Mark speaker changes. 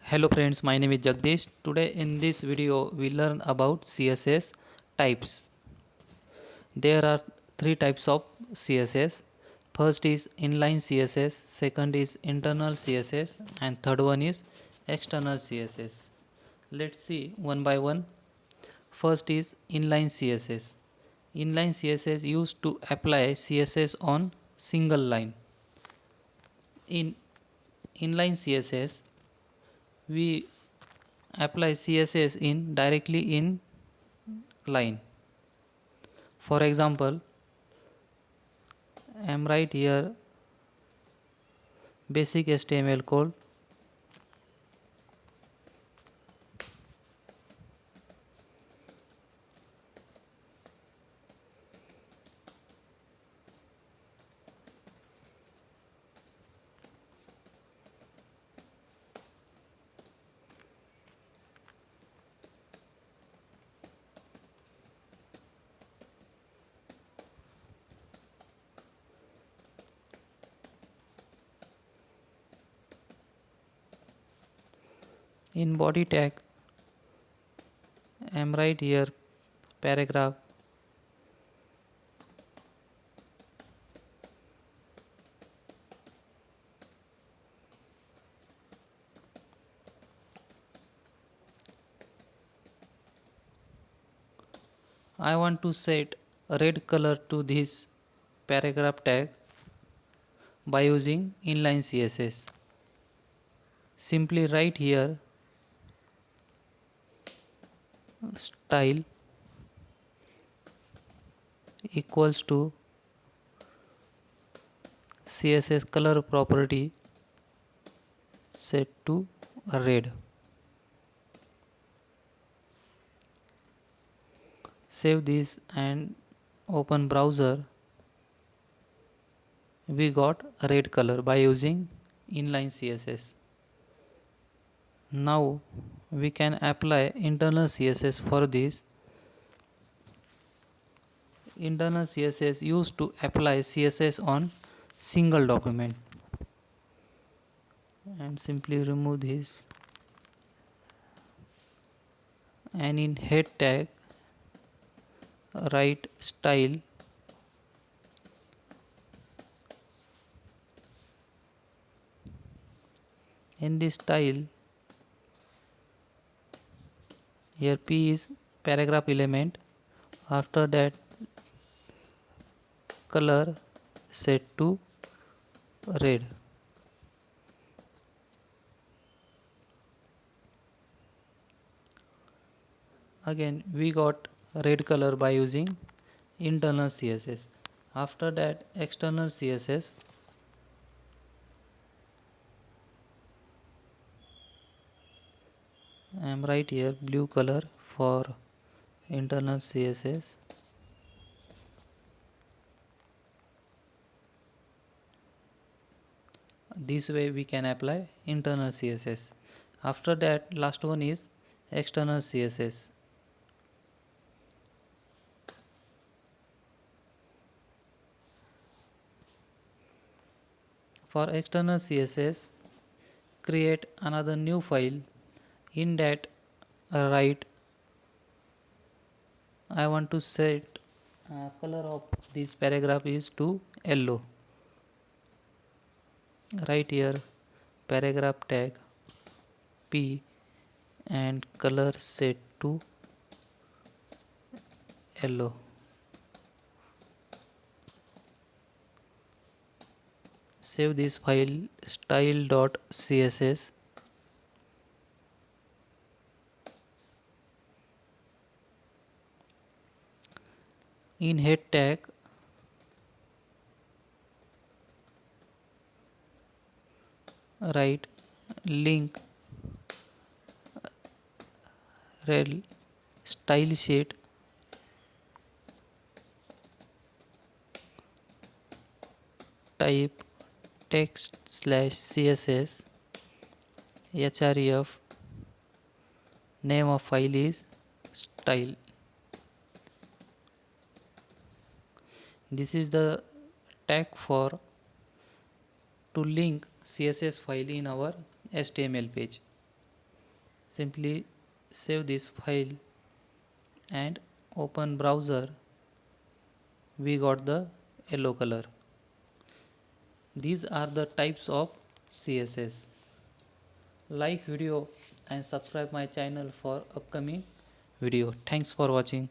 Speaker 1: Hello friends, my name is Jagdish. Today in this video we learn about CSS types. There are three types of CSS. First is inline CSS, second is internal CSS and third one is external CSS. Let's see one by one. First is inline CSS. Inline CSS used to apply CSS on single line. In inline CSS we apply CSS in directly in line. For example, I am right here basic HTML code. In body tag, I am right here paragraph. I want to set a red color to this paragraph tag by using inline CSS. Simply write here style equals to CSS color property set to red. Save this and open browser. We got a red color by using inline CSS. Now we can apply internal CSS for this. Internal CSS used to apply CSS on single document, and simply remove this, and in head tag write style in this style. Here P is paragraph element. After that color set to red. Again we got red color by using internal CSS. After that external CSS, I am right here blue color for internal CSS. This way we can apply internal CSS. After that last one is external CSS. For external CSS, create another new file. In that write I want to set color of this paragraph is to yellow. Write here paragraph tag P and color set to yellow. Save this file style.css. In head tag write link rel style sheet type text slash css href name of file is style. This is the tag for to link CSS file in our HTML page. Simply save this file and open browser. We got the yellow color. These are the types of CSS. Like video and subscribe my channel for upcoming video. Thanks for watching.